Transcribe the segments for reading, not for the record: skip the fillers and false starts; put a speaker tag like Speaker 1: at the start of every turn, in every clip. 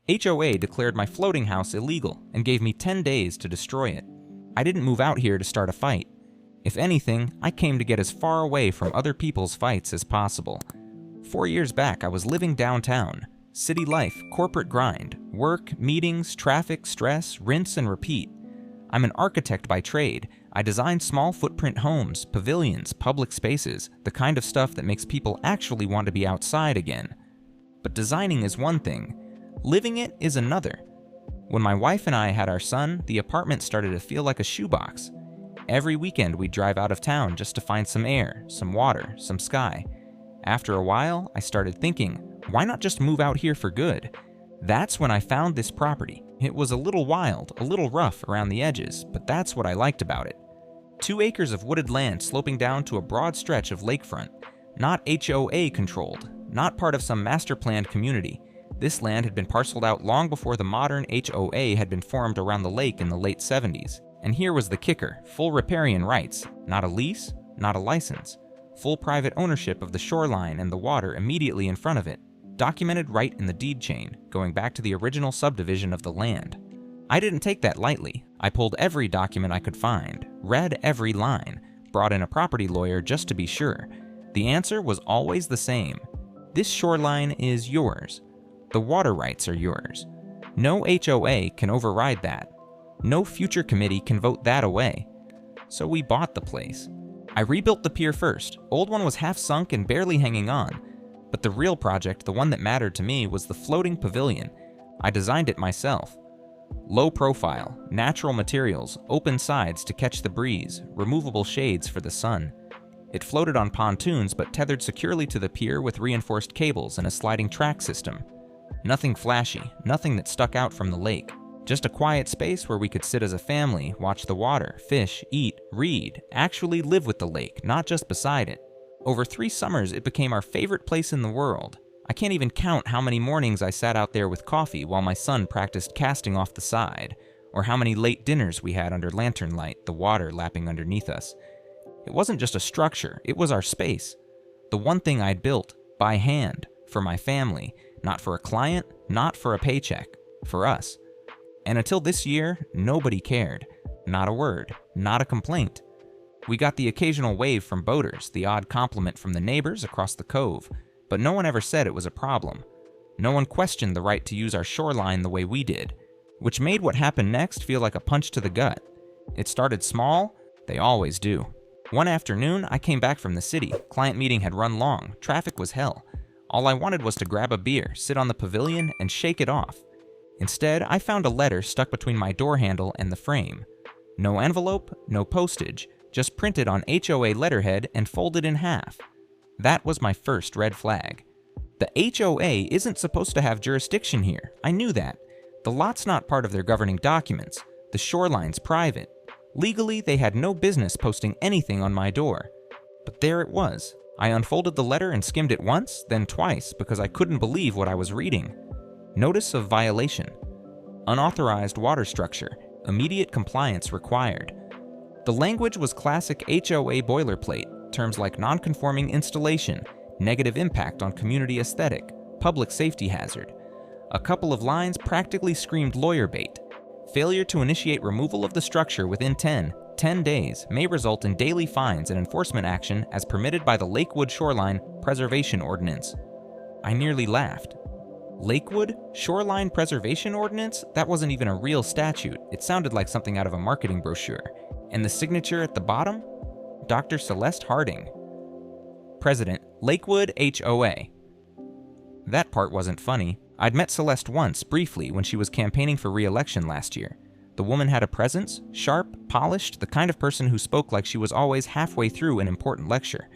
Speaker 1: HOA declared my floating house illegal and gave me 10 days to destroy it. I didn't move out here to start a fight. If anything, I came to get as far away from other people's fights as possible. 4 years back, I was living downtown. City life, corporate grind, work, meetings, traffic, stress, rinse and repeat. I'm an architect by trade. I design small footprint homes, pavilions, public spaces, the kind of stuff that makes people actually want to be outside again. But designing is one thing. Living it is another. When my wife and I had our son, the apartment started to feel like a shoebox. Every weekend we'd drive out of town just to find some air, some water, some sky. After a while, I started thinking, why not just move out here for good? That's when I found this property. It was a little wild, a little rough around the edges, but that's what I liked about it. 2 acres of wooded land sloping down to a broad stretch of lakefront. Not HOA controlled, not part of some master-planned community. This land had been parceled out long before the modern HOA had been formed around the lake in the late 70s. And here was the kicker, full riparian rights, not a lease, not a license. Full private ownership of the shoreline and the water immediately in front of it. Documented right in the deed chain, going back to the original subdivision of the land. I didn't take that lightly. I pulled every document I could find, read every line, brought in a property lawyer just to be sure. The answer was always the same. This shoreline is yours. The water rights are yours. No HOA can override that. No future committee can vote that away. So we bought the place. I rebuilt the pier first. Old one was half sunk and barely hanging on. But the real project, the one that mattered to me, was the floating pavilion. I designed it myself. Low profile, natural materials, open sides to catch the breeze, removable shades for the sun. It floated on pontoons but tethered securely to the pier with reinforced cables and a sliding track system. Nothing flashy, nothing that stuck out from the lake. Just a quiet space where we could sit as a family, watch the water, fish, eat, read, actually live with the lake, not just beside it. Over 3 summers, it became our favorite place in the world. I can't even count how many mornings I sat out there with coffee while my son practiced casting off the side, or how many late dinners we had under lantern light, the water lapping underneath us. It wasn't just a structure, it was our space. The one thing I'd built, by hand, for my family, not for a client, not for a paycheck, for us. And until this year, nobody cared. Not a word, not a complaint. We got the occasional wave from boaters, the odd compliment from the neighbors across the cove, but no one ever said it was a problem. No one questioned the right to use our shoreline the way we did, which made what happened next feel like a punch to the gut. It started small, they always do. One afternoon, I came back from the city. Client meeting had run long, traffic was hell. All I wanted was to grab a beer, sit on the pavilion, and shake it off. Instead, I found a letter stuck between my door handle and the frame. No envelope, no postage, just printed on HOA letterhead and folded in half. That was my first red flag. The HOA isn't supposed to have jurisdiction here. I knew that. The lot's not part of their governing documents. The shoreline's private. Legally, they had no business posting anything on my door. But there it was. I unfolded the letter and skimmed it once, then twice, because I couldn't believe what I was reading. Notice of violation. Unauthorized water structure. Immediate compliance required. The language was classic HOA boilerplate, terms like non-conforming installation, negative impact on community aesthetic, public safety hazard. A couple of lines practically screamed lawyer bait. Failure to initiate removal of the structure within 10 days may result in daily fines and enforcement action as permitted by the Lakewood Shoreline Preservation Ordinance. I nearly laughed. Lakewood Shoreline Preservation Ordinance? That wasn't even a real statute. It sounded like something out of a marketing brochure. And the signature at the bottom? Dr. Celeste Harding. President, Lakewood HOA. That part wasn't funny. I'd met Celeste once, briefly, when she was campaigning for re-election last year. The woman had a presence, sharp, polished, the kind of person who spoke like she was always halfway through an important lecture.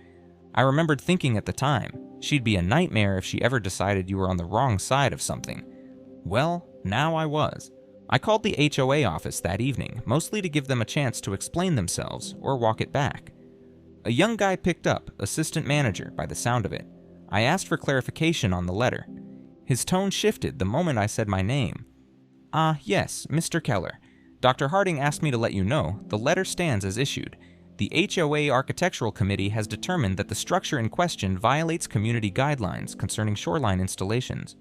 Speaker 1: I remembered thinking at the time, she'd be a nightmare if she ever decided you were on the wrong side of something. Well, now I was. I called the HOA office that evening, mostly to give them a chance to explain themselves or walk it back. A young guy picked up, assistant manager, by the sound of it. I asked for clarification on the letter. His tone shifted the moment I said my name. Yes, Mr. Keller. Dr. Harding asked me to let you know, the letter stands as issued. The HOA Architectural Committee has determined that the structure in question violates community guidelines concerning shoreline installations.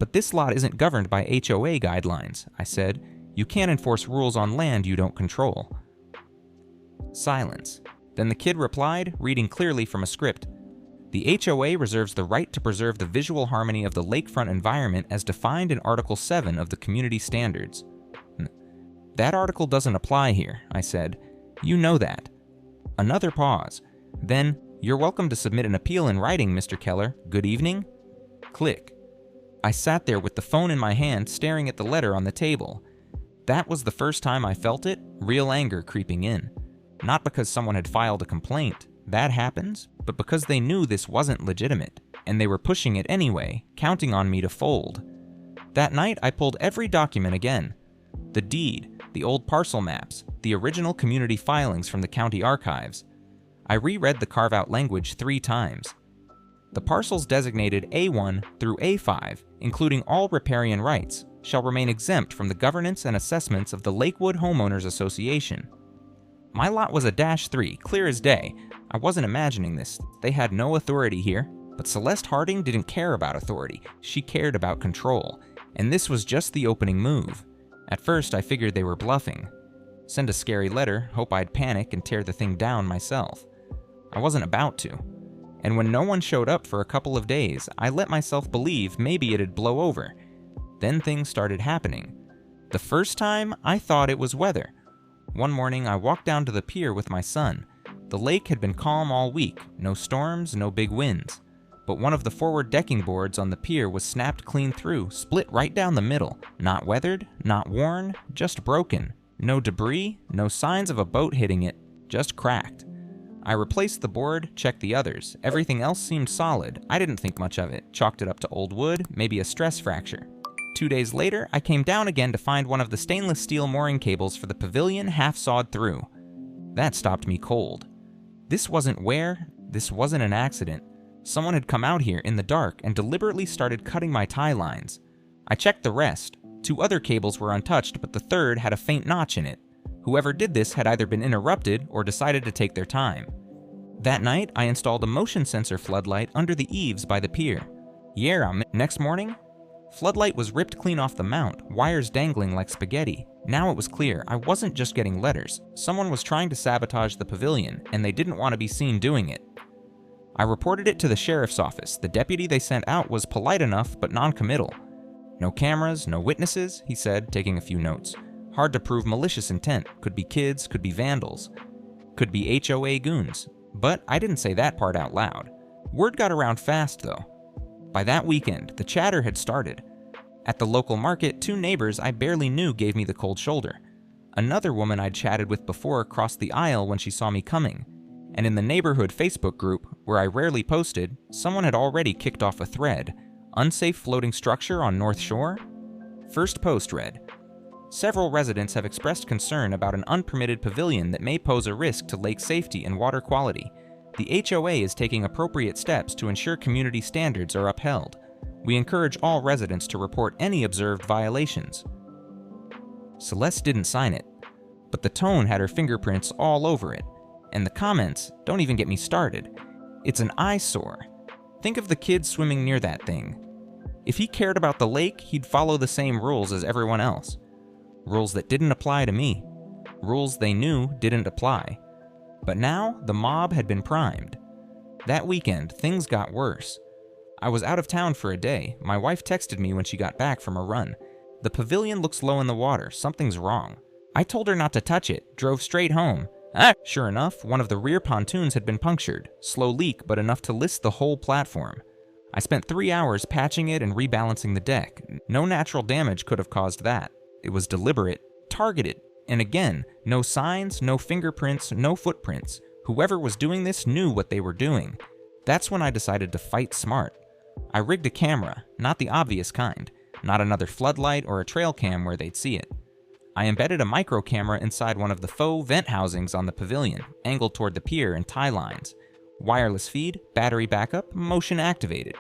Speaker 1: But this lot isn't governed by HOA guidelines, I said. You can't enforce rules on land you don't control. Silence. Then the kid replied, reading clearly from a script. The HOA reserves the right to preserve the visual harmony of the lakefront environment as defined in Article 7 of the Community Standards. That article doesn't apply here, I said. You know that. Another pause. Then, you're welcome to submit an appeal in writing, Mr. Keller. Good evening. Click. I sat there with the phone in my hand, staring at the letter on the table. That was the first time I felt it, real anger creeping in. Not because someone had filed a complaint, that happens, but because they knew this wasn't legitimate, and they were pushing it anyway, counting on me to fold. That night, I pulled every document again. The deed, the old parcel maps, the original community filings from the county archives. I reread the carve-out language 3 times. The parcels designated A1 through A5, including all riparian rights, shall remain exempt from the governance and assessments of the Lakewood Homeowners Association. My lot was a -3, clear as day. I wasn't imagining this. They had no authority here, but Celeste Harding didn't care about authority. She cared about control, and this was just the opening move. At first, I figured they were bluffing. Send a scary letter, hope I'd panic and tear the thing down myself. I wasn't about to. And when no one showed up for a couple of days, I let myself believe maybe it'd blow over. Then things started happening. The first time, I thought it was weather. One morning, I walked down to the pier with my son. The lake had been calm all week, no storms, no big winds. But one of the forward decking boards on the pier was snapped clean through, split right down the middle. Not weathered, not worn, just broken. No debris, no signs of a boat hitting it, just cracked. I replaced the board, checked the others. Everything else seemed solid. I didn't think much of it. Chalked it up to old wood, maybe a stress fracture. 2 days later, I came down again to find one of the stainless steel mooring cables for the pavilion half sawed through. That stopped me cold. This wasn't an accident. Someone had come out here in the dark and deliberately started cutting my tie lines. I checked the rest. 2 other cables were untouched, but the third had a faint notch in it. Whoever did this had either been interrupted or decided to take their time. That night, I installed a motion sensor floodlight under the eaves by the pier. Next morning, floodlight was ripped clean off the mount, wires dangling like spaghetti. Now it was clear I wasn't just getting letters. Someone was trying to sabotage the pavilion, and they didn't want to be seen doing it. I reported it to the sheriff's office. The deputy they sent out was polite enough, but non-committal. No cameras, no witnesses, he said, taking a few notes. Hard to prove malicious intent. Could be kids, could be vandals. Could be HOA goons. But I didn't say that part out loud. Word got around fast, though. By that weekend, the chatter had started. At the local market, 2 neighbors I barely knew gave me the cold shoulder. Another woman I'd chatted with before crossed the aisle when she saw me coming. And in the neighborhood Facebook group, where I rarely posted, someone had already kicked off a thread. Unsafe floating structure on North Shore? First post read, several residents have expressed concern about an unpermitted pavilion that may pose a risk to lake safety and water quality. The HOA is taking appropriate steps to ensure community standards are upheld. We encourage all residents to report any observed violations. Celeste didn't sign it, but the tone had her fingerprints all over it. And the comments, don't even get me started. It's an eyesore. Think of the kids swimming near that thing. If he cared about the lake, he'd follow the same rules as everyone else. Rules that didn't apply to me. Rules they knew didn't apply. But now, the mob had been primed. That weekend, things got worse. I was out of town for a day. My wife texted me when she got back from a run. The pavilion looks low in the water. Something's wrong. I told her not to touch it, drove straight home. Sure enough, one of the rear pontoons had been punctured. Slow leak, but enough to list the whole platform. I spent 3 hours patching it and rebalancing the deck. No natural damage could have caused that. It was deliberate, targeted, and again, no signs, no fingerprints, no footprints. Whoever was doing this knew what they were doing. That's when I decided to fight smart. I rigged a camera, not the obvious kind, not another floodlight or a trail cam where they'd see it. I embedded a micro camera inside one of the faux vent housings on the pavilion, angled toward the pier and tie lines. Wireless feed, battery backup, motion activated.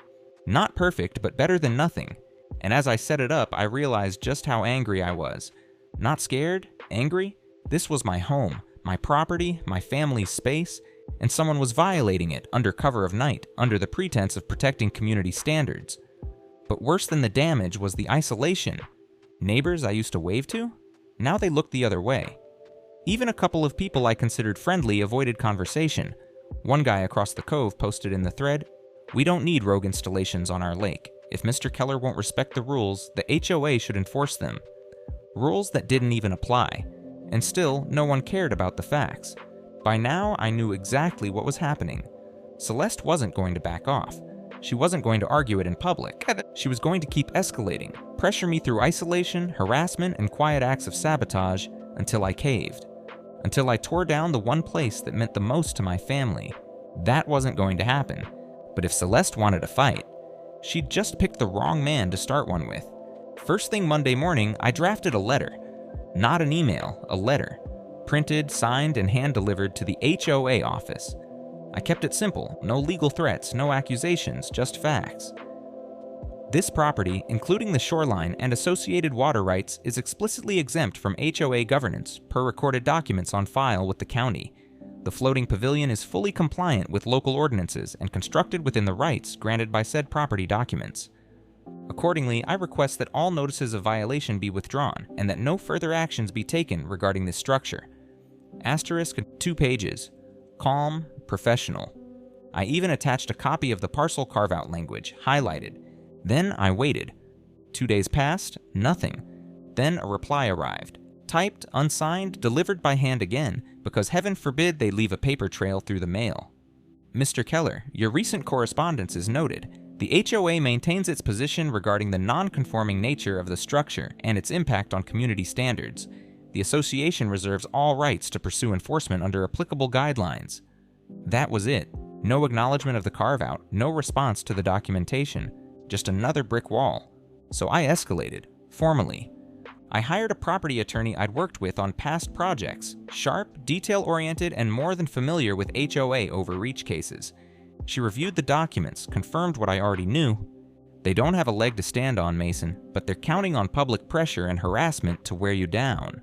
Speaker 1: Not perfect, but better than nothing. And as I set it up, I realized just how angry I was. Not scared, angry. This was my home, my property, my family's space, and someone was violating it under cover of night, under the pretense of protecting community standards. But worse than the damage was the isolation. Neighbors I used to wave to? Now they looked the other way. Even a couple of people I considered friendly avoided conversation. One guy across the cove posted in the thread, "We don't need rogue installations on our lake. If Mr. Keller won't respect the rules, the HOA should enforce them." Rules that didn't even apply. And still, no one cared about the facts. By now, I knew exactly what was happening. Celeste wasn't going to back off. She wasn't going to argue it in public. She was going to keep escalating, pressure me through isolation, harassment, and quiet acts of sabotage until I caved. Until I tore down the one place that meant the most to my family. That wasn't going to happen. But if Celeste wanted a fight, she'd just picked the wrong man to start one with. First thing Monday morning, I drafted a letter. Not an email, a letter. Printed, signed, and hand-delivered to the HOA office. I kept it simple, no legal threats, no accusations, just facts. This property, including the shoreline and associated water rights, is explicitly exempt from HOA governance per recorded documents on file with the county. The floating pavilion is fully compliant with local ordinances and constructed within the rights granted by said property documents. Accordingly, I request that all notices of violation be withdrawn and that no further actions be taken regarding this structure. Asterisk 2 pages. Calm, professional. I even attached a copy of the parcel carve-out language, highlighted. Then I waited. 2 days passed, nothing. Then a reply arrived. Typed, unsigned, delivered by hand again, because heaven forbid they leave a paper trail through the mail. Mr. Keller, your recent correspondence is noted. The HOA maintains its position regarding the non-conforming nature of the structure and its impact on community standards. The association reserves all rights to pursue enforcement under applicable guidelines. That was it. No acknowledgement of the carve-out, no response to the documentation, just another brick wall. So I escalated, formally. I hired a property attorney I'd worked with on past projects, sharp, detail-oriented, and more than familiar with HOA overreach cases. She reviewed the documents, confirmed what I already knew. They don't have a leg to stand on, Mason, but they're counting on public pressure and harassment to wear you down.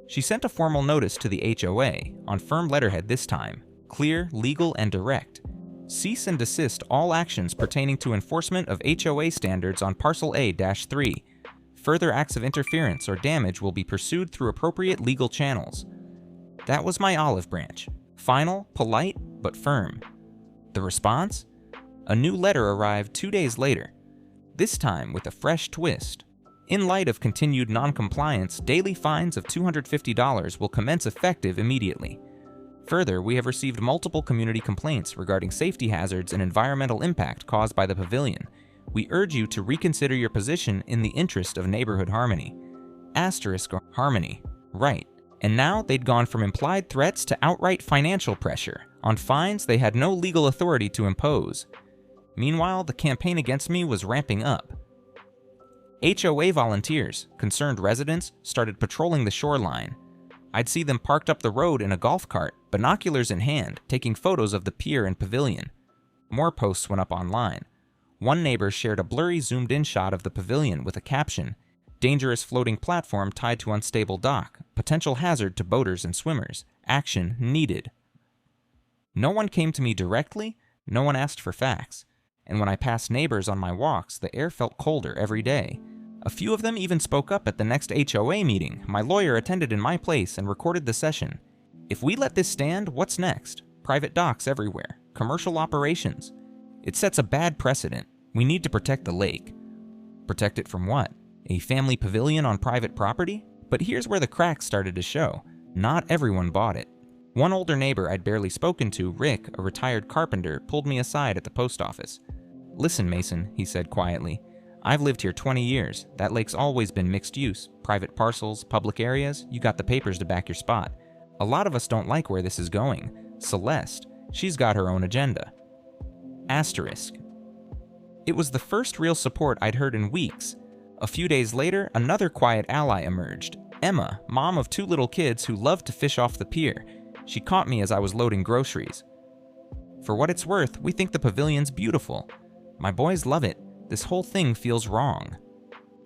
Speaker 1: She sent a formal notice to the HOA, on firm letterhead this time, clear, legal, and direct. Cease and desist all actions pertaining to enforcement of HOA standards on Parcel A-3. Further acts of interference or damage will be pursued through appropriate legal channels. That was my olive branch. Final, polite, but firm. The response? A new letter arrived 2 days later, this time with a fresh twist. In light of continued non-compliance, daily fines of $250 will commence effective immediately. Further, we have received multiple community complaints regarding safety hazards and environmental impact caused by the pavilion. We urge you to reconsider your position in the interest of neighborhood harmony. Asterisk harmony. Right. And now they'd gone from implied threats to outright financial pressure on fines they had no legal authority to impose. Meanwhile, the campaign against me was ramping up. HOA volunteers, concerned residents, started patrolling the shoreline. I'd see them parked up the road in a golf cart, binoculars in hand, taking photos of the pier and pavilion. More posts went up online. One neighbor shared a blurry zoomed-in shot of the pavilion with a caption, "Dangerous floating platform tied to unstable dock. Potential hazard to boaters and swimmers. Action needed." No one came to me directly, no one asked for facts. And when I passed neighbors on my walks, the air felt colder every day. A few of them even spoke up at the next HOA meeting my lawyer attended in my place and recorded the session. If we let this stand, what's next? Private docks everywhere. Commercial operations. It sets a bad precedent. We need to protect the lake. Protect it from what? A family pavilion on private property? But here's where the cracks started to show. Not everyone bought it. One older neighbor I'd barely spoken to, Rick, a retired carpenter, pulled me aside at the post office. "Listen, Mason," he said quietly. "I've lived here 20 years. That lake's always been mixed use. Private parcels, public areas, you got the papers to back your spot. A lot of us don't like where this is going. Celeste, she's got her own agenda." Asterisk. It was the first real support I'd heard in weeks. A few days later, another quiet ally emerged. Emma, mom of 2 little kids who loved to fish off the pier. She caught me as I was loading groceries. "For what it's worth, we think the pavilion's beautiful. My boys love it. This whole thing feels wrong."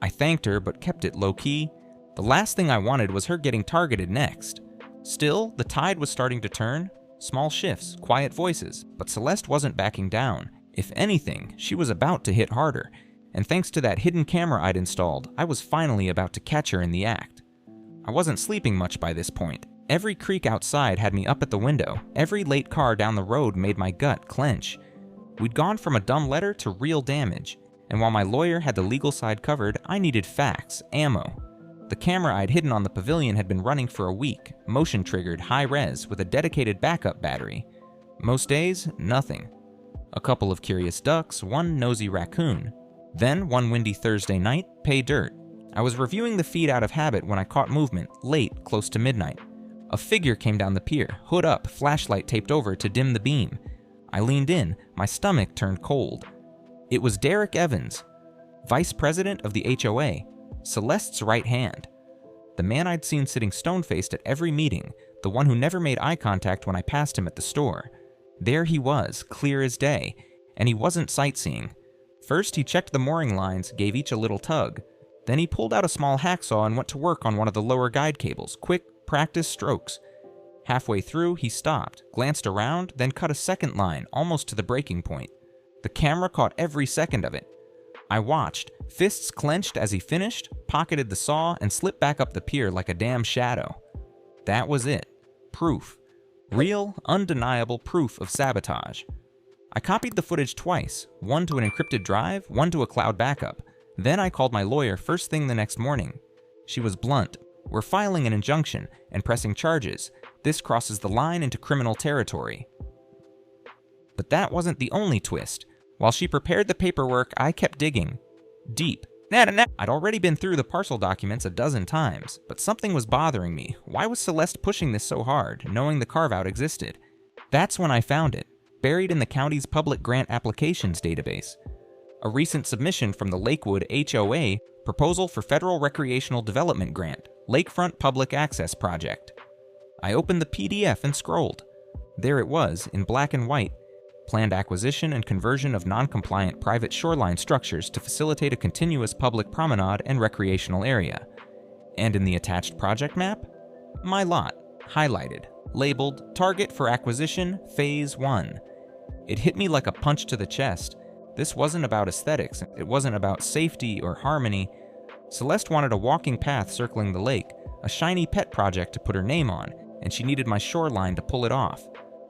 Speaker 1: I thanked her, but kept it low-key. The last thing I wanted was her getting targeted next. Still, the tide was starting to turn. Small shifts, quiet voices, but Celeste wasn't backing down. If anything, she was about to hit harder. and thanks to that hidden camera I'd installed, I was finally about to catch her in the act. I wasn't sleeping much by this point. Every creak outside had me up at the window. Every late car down the road made my gut clench. We'd gone from a dumb letter to real damage, and while my lawyer had the legal side covered, I needed facts, ammo. The camera I'd hidden on the pavilion had been running for a week, motion-triggered, high-res, with a dedicated backup battery. Most days, nothing. A couple of curious ducks, one nosy raccoon. Then, one windy Thursday night, pay dirt. I was reviewing the feed out of habit when I caught movement, late, close to midnight. A figure came down the pier, hood up, flashlight taped over to dim the beam. I leaned in, my stomach turned cold. It was Derek Evans, vice president of the HOA, Celeste's right hand. The man I'd seen sitting stone-faced at every meeting, the one who never made eye contact when I passed him at the store. There he was, clear as day, and he wasn't sightseeing. First, he checked the mooring lines, gave each a little tug. Then he pulled out a small hacksaw and went to work on one of the lower guide cables, quick, practice strokes. Halfway through, he stopped, glanced around, then cut a second line, almost to the breaking point. The camera caught every second of it. I watched, fists clenched as he finished, pocketed the saw, and slipped back up the pier like a damn shadow. That was it. Proof. Real, undeniable proof of sabotage. I copied the footage twice, one to an encrypted drive, one to a cloud backup. Then I called my lawyer first thing the next morning. She was blunt. We're filing an injunction and pressing charges. This crosses the line into criminal territory. But that wasn't the only twist. While she prepared the paperwork, I kept digging. Deep. I'd already been through the parcel documents a dozen times, but something was bothering me. Why was Celeste pushing this so hard, knowing the carve-out existed? That's when I found it, buried in the county's public grant applications database. A recent submission from the Lakewood HOA, Proposal for Federal Recreational Development Grant, Lakefront Public Access Project. I opened the PDF and scrolled. There it was, in black and white. Planned acquisition and conversion of non-compliant private shoreline structures to facilitate a continuous public promenade and recreational area. And in the attached project map, my lot, highlighted, labeled Target for Acquisition Phase 1. It hit me like a punch to the chest. This wasn't about aesthetics, it wasn't about safety or harmony. Celeste wanted a walking path circling the lake, a shiny pet project to put her name on, and she needed my shoreline to pull it off.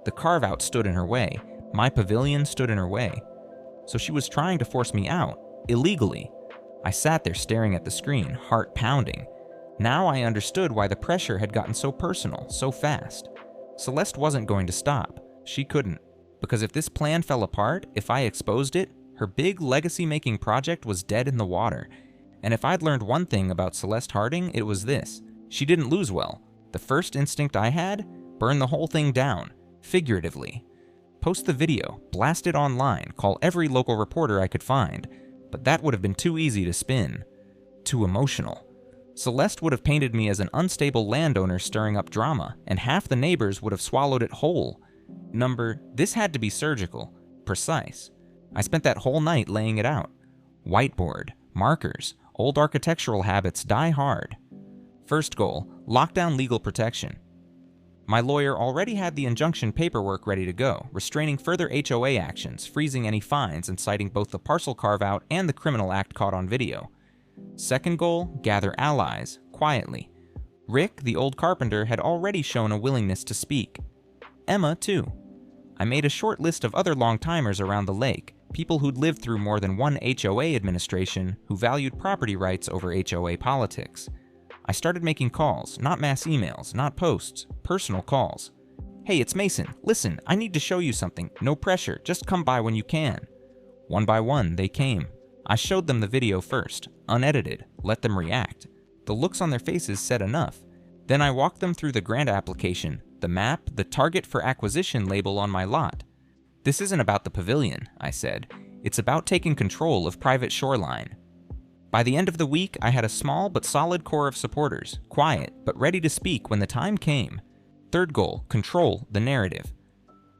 Speaker 1: The carve-out stood in her way. My pavilion stood in her way. So she was trying to force me out, illegally. I sat there staring at the screen, heart pounding. Now I understood why the pressure had gotten so personal, so fast. Celeste wasn't going to stop. She couldn't. Because if this plan fell apart, if I exposed it, her big legacy-making project was dead in the water. And if I'd learned one thing about Celeste Harding, it was this. She didn't lose well. The first instinct I had? Burn the whole thing down, figuratively. Post the video, blast it online, call every local reporter I could find. But that would have been too easy to spin. Too emotional. Celeste would have painted me as an unstable landowner stirring up drama, and half the neighbors would have swallowed it whole. This had to be surgical, precise. I spent that whole night laying it out. Whiteboard, markers, old architectural habits die hard. First goal, lock down legal protection. My lawyer already had the injunction paperwork ready to go, restraining further HOA actions, freezing any fines, and citing both the parcel carve-out and the criminal act caught on video. Second goal, gather allies, quietly. Rick, the old carpenter, had already shown a willingness to speak. Emma, too. I made a short list of other long-timers around the lake, people who'd lived through more than one HOA administration who valued property rights over HOA politics. I started making calls, not mass emails, not posts, personal calls. Hey, it's Mason. Listen, I need to show you something. No pressure, just come by when you can. One by one, they came. I showed them the video first, unedited, let them react. The looks on their faces said enough. Then I walked them through the grant application, the map, the target for acquisition label on my lot. This isn't about the pavilion, I said. It's about taking control of private shoreline. By the end of the week, I had a small but solid core of supporters, quiet but ready to speak when the time came. Third goal, control the narrative.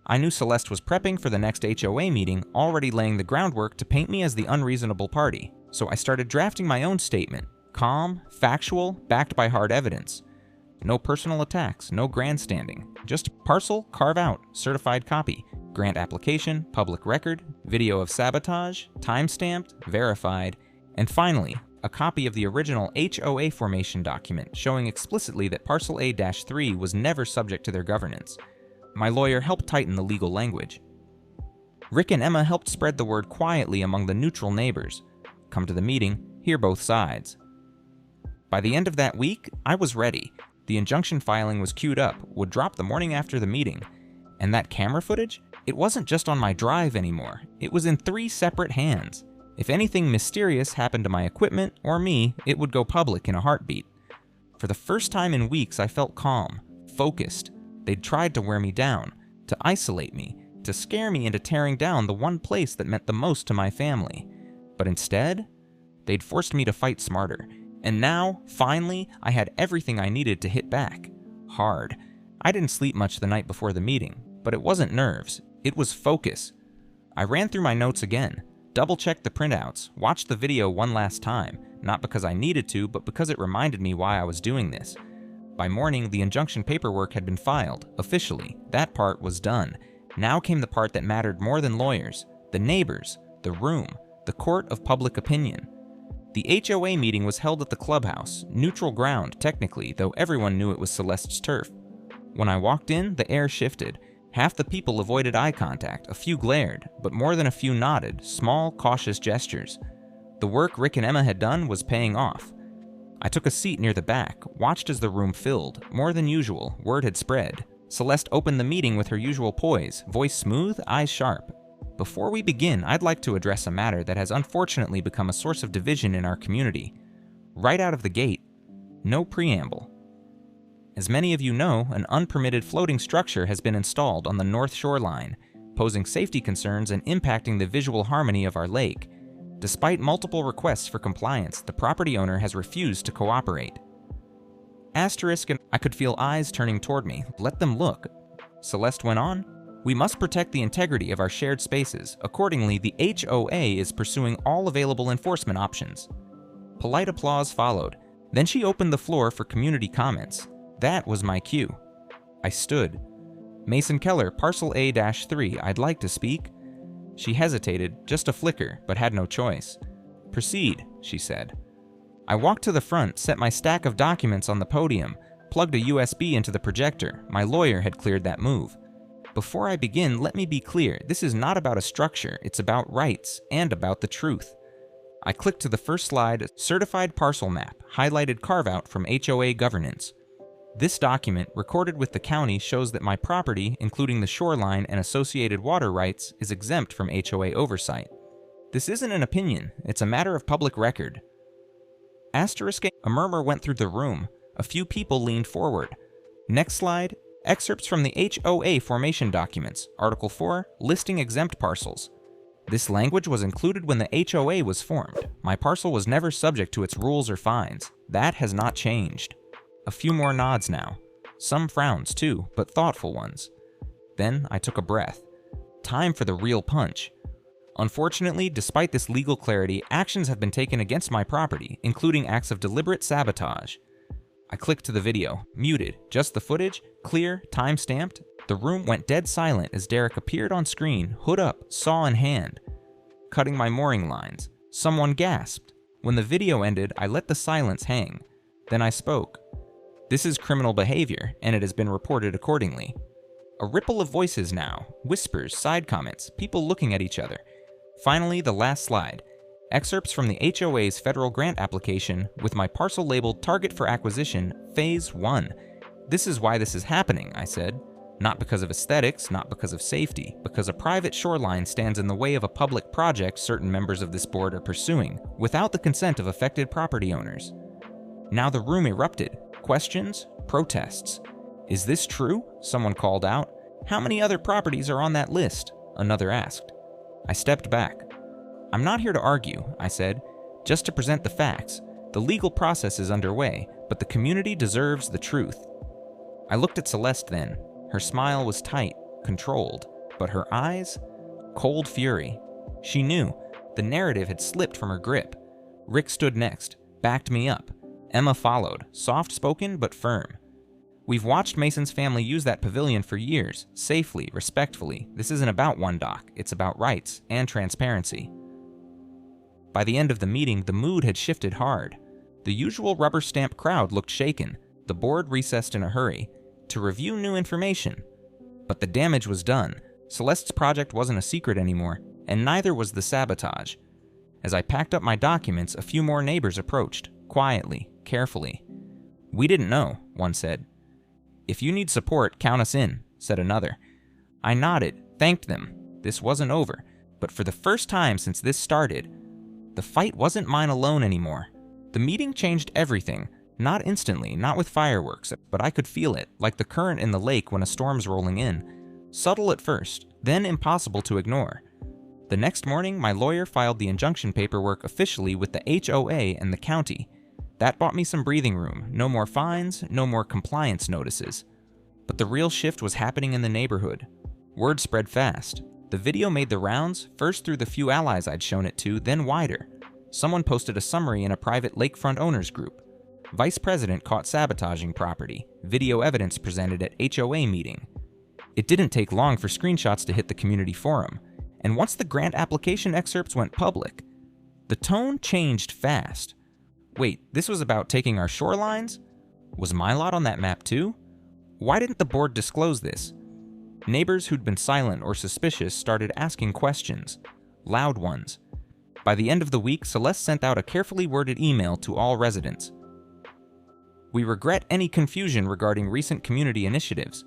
Speaker 1: I knew Celeste was prepping for the next HOA meeting, already laying the groundwork to paint me as the unreasonable party, so I started drafting my own statement, calm, factual, backed by hard evidence. No personal attacks, no grandstanding, just parcel, carve out, certified copy. grant application, public record, video of sabotage, timestamped, verified, and finally, a copy of the original HOA formation document showing explicitly that Parcel A-3 was never subject to their governance. My lawyer helped tighten the legal language. Rick and Emma helped spread the word quietly among the neutral neighbors. Come to the meeting, hear both sides. By the end of that week, I was ready. The injunction filing was queued up, would drop the morning after the meeting. And that camera footage? It wasn't just on my drive anymore. It was in 3 separate hands. If anything mysterious happened to my equipment or me, it would go public in a heartbeat. For the first time in weeks, I felt calm, focused. They'd tried to wear me down, to isolate me, to scare me into tearing down the one place that meant the most to my family. But instead, they'd forced me to fight smarter. And now, finally, I had everything I needed to hit back. Hard. I didn't sleep much the night before the meeting, but it wasn't nerves. It was focus. I ran through my notes again, double-checked the printouts, watched the video one last time, not because I needed to, but because it reminded me why I was doing this. By morning, the injunction paperwork had been filed, officially. That part was done. Now came the part that mattered more than lawyers, the neighbors, the room, the court of public opinion. The HOA meeting was held at the clubhouse, neutral ground technically, though everyone knew it was Celeste's turf. When I walked in, the air shifted. Half the people avoided eye contact, a few glared, but more than a few nodded, small, cautious gestures. The work Rick and Emma had done was paying off. I took a seat near the back, watched as the room filled. More than usual, word had spread. Celeste opened the meeting with her usual poise, voice smooth, eyes sharp. Before we begin, I'd like to address a matter that has unfortunately become a source of division in our community. Right out of the gate, no preamble. As many of you know, an unpermitted floating structure has been installed on the North Shoreline, posing safety concerns and impacting the visual harmony of our lake. Despite multiple requests for compliance, the property owner has refused to cooperate. Asterisk, and I could feel eyes turning toward me. Let them look. Celeste went on. We must protect the integrity of our shared spaces. Accordingly, the HOA is pursuing all available enforcement options. Polite applause followed. Then she opened the floor for community comments. That was my cue. I stood. Mason Keller, Parcel A-3, I'd like to speak. She hesitated, just a flicker, but had no choice. Proceed, she said. I walked to the front, set my stack of documents on the podium, plugged a USB into the projector. My lawyer had cleared that move. Before I begin, let me be clear, this is not about a structure, it's about rights, and about the truth. I clicked to the first slide, Certified Parcel Map, highlighted carve-out from HOA governance. This document, recorded with the county, shows that my property, including the shoreline and associated water rights, is exempt from HOA oversight. This isn't an opinion, it's a matter of public record. Asterisk, a murmur went through the room. A few people leaned forward. Next slide. Excerpts from the HOA formation documents, Article 4, listing exempt parcels. This language was included when the HOA was formed. My parcel was never subject to its rules or fines. That has not changed. A few more nods now. Some frowns too, but thoughtful ones. Then I took a breath. Time for the real punch. Unfortunately, despite this legal clarity, actions have been taken against my property, including acts of deliberate sabotage. I clicked to the video, muted, just the footage, clear, time-stamped. The room went dead silent as Derek appeared on screen, hood up, saw in hand. Cutting my mooring lines. Someone gasped. When the video ended, I let the silence hang. Then I spoke. This is criminal behavior, and it has been reported accordingly. A ripple of voices now, whispers, side comments, people looking at each other. Finally, the last slide. Excerpts from the HOA's federal grant application with my parcel labeled Target for Acquisition, Phase 1. This is why this is happening, I said. Not because of aesthetics, not because of safety, because a private shoreline stands in the way of a public project certain members of this board are pursuing, without the consent of affected property owners. Now the room erupted. Questions, protests. Is this true? Someone called out. How many other properties are on that list? Another asked. I stepped back. I'm not here to argue, I said, just to present the facts. The legal process is underway, but the community deserves the truth. I looked at Celeste then. Her smile was tight, controlled, but her eyes? Cold fury. She knew. The narrative had slipped from her grip. Rick stood next, backed me up. Emma followed, soft-spoken but firm. We've watched Mason's family use that pavilion for years, safely, respectfully. This isn't about one dock, it's about rights and transparency. By the end of the meeting, the mood had shifted hard. The usual rubber stamp crowd looked shaken. The board recessed in a hurry to review new information. But the damage was done. Celeste's project wasn't a secret anymore, and neither was the sabotage. As I packed up my documents, a few more neighbors approached, quietly, carefully. "We didn't know," one said. "If you need support, count us in," said another. I nodded, thanked them. This wasn't over, but for the first time since this started, the fight wasn't mine alone anymore. The meeting changed everything. Not instantly, not with fireworks, but I could feel it, like the current in the lake when a storm's rolling in. Subtle at first, then impossible to ignore. The next morning, my lawyer filed the injunction paperwork officially with the HOA and the county. That bought me some breathing room. No more fines, no more compliance notices. But the real shift was happening in the neighborhood. Word spread fast. The video made the rounds, first through the few allies I'd shown it to, then wider. Someone posted a summary in a private lakefront owners group. Vice President caught sabotaging property. Video evidence presented at HOA meeting. It didn't take long for screenshots to hit the community forum. And once the grant application excerpts went public, the tone changed fast. Wait, this was about taking our shorelines? Was my lot on that map too? Why didn't the board disclose this? Neighbors who'd been silent or suspicious started asking questions. Loud ones. By the end of the week, Celeste sent out a carefully worded email to all residents. "We regret any confusion regarding recent community initiatives.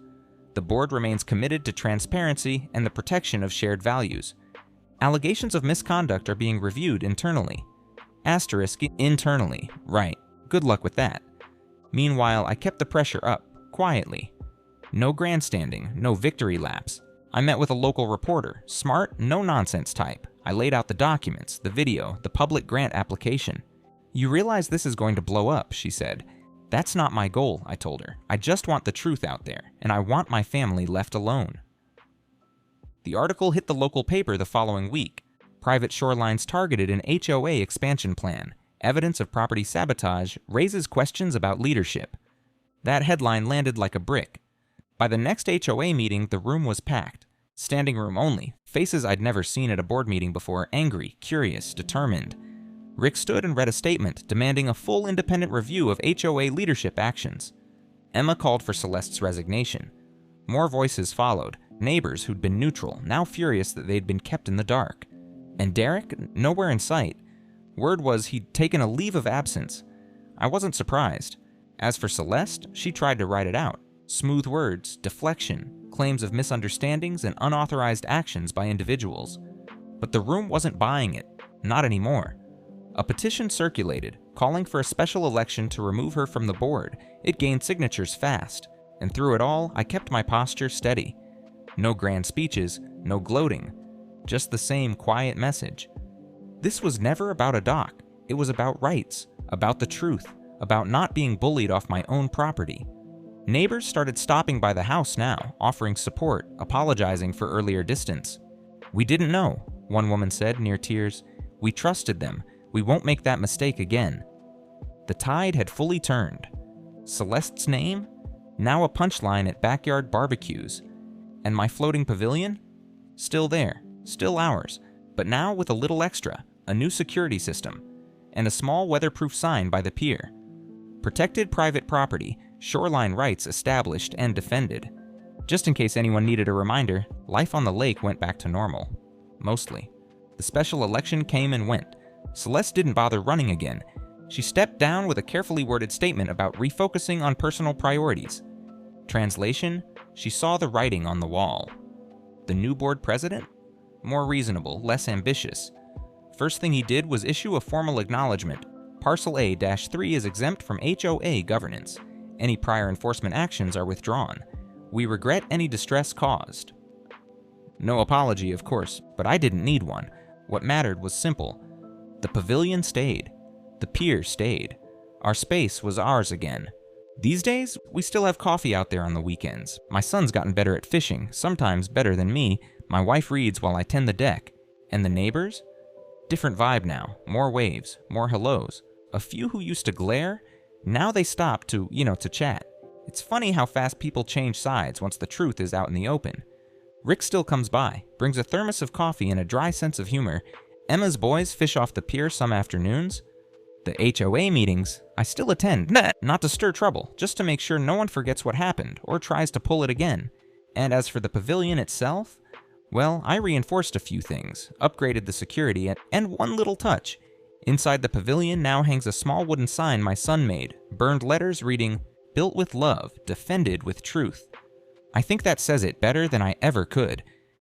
Speaker 1: The board remains committed to transparency and the protection of shared values. Allegations of misconduct are being reviewed internally." Asterisk internally. Right. Good luck with that. Meanwhile, I kept the pressure up, quietly. No grandstanding, no victory laps. I met with a local reporter, smart, no-nonsense type. I laid out the documents, the video, the public grant application. "You realize this is going to blow up," she said. "That's not my goal," I told her. "I just want the truth out there, and I want my family left alone." The article hit the local paper the following week. Private shorelines targeted an HOA expansion plan. Evidence of property sabotage raises questions about leadership. That headline landed like a brick. By the next HOA meeting, the room was packed. Standing room only. Faces I'd never seen at a board meeting before, angry, curious, determined. Rick stood and read a statement demanding a full independent review of HOA leadership actions. Emma called for Celeste's resignation. More voices followed. Neighbors who'd been neutral, now furious that they'd been kept in the dark. And Derek? Nowhere in sight. Word was he'd taken a leave of absence. I wasn't surprised. As for Celeste, she tried to write it out. Smooth words, deflection, claims of misunderstandings, and unauthorized actions by individuals. But the room wasn't buying it. Not anymore. A petition circulated, calling for a special election to remove her from the board. It gained signatures fast. And through it all, I kept my posture steady. No grand speeches, no gloating. Just the same quiet message. This was never about a dock. It was about rights, about the truth, about not being bullied off my own property. Neighbors started stopping by the house now, offering support, apologizing for earlier distance. "We didn't know," one woman said, near tears. "We trusted them. We won't make that mistake again." The tide had fully turned. Celeste's name? Now a punchline at backyard barbecues. And my floating pavilion? Still there, still ours, but now with a little extra, a new security system, and a small weatherproof sign by the pier. Protected private property, shoreline rights established and defended. Just in case anyone needed a reminder, life on the lake went back to normal. Mostly. The special election came and went. Celeste didn't bother running again. She stepped down with a carefully worded statement about refocusing on personal priorities. Translation: she saw the writing on the wall. The new board president? More reasonable, less ambitious. First thing he did was issue a formal acknowledgement. Parcel A-3 is exempt from HOA governance. Any prior enforcement actions are withdrawn. We regret any distress caused. No apology, of course, but I didn't need one. What mattered was simple. The pavilion stayed. The pier stayed. Our space was ours again. These days, we still have coffee out there on the weekends. My son's gotten better at fishing, sometimes better than me. My wife reads while I tend the deck. And the neighbors? Different vibe now. More waves, more hellos. A few who used to glare, now they stop to chat. It's funny how fast people change sides once the truth is out in the open. Rick still comes by, brings a thermos of coffee and a dry sense of humor. Emma's boys fish off the pier some afternoons. The HOA meetings, I still attend, not to stir trouble, just to make sure no one forgets what happened or tries to pull it again. And as for the pavilion itself, well, I reinforced a few things, upgraded the security, and one little touch. Inside the pavilion now hangs a small wooden sign my son made, burned letters reading, "Built with love, defended with truth." I think that says it better than I ever could.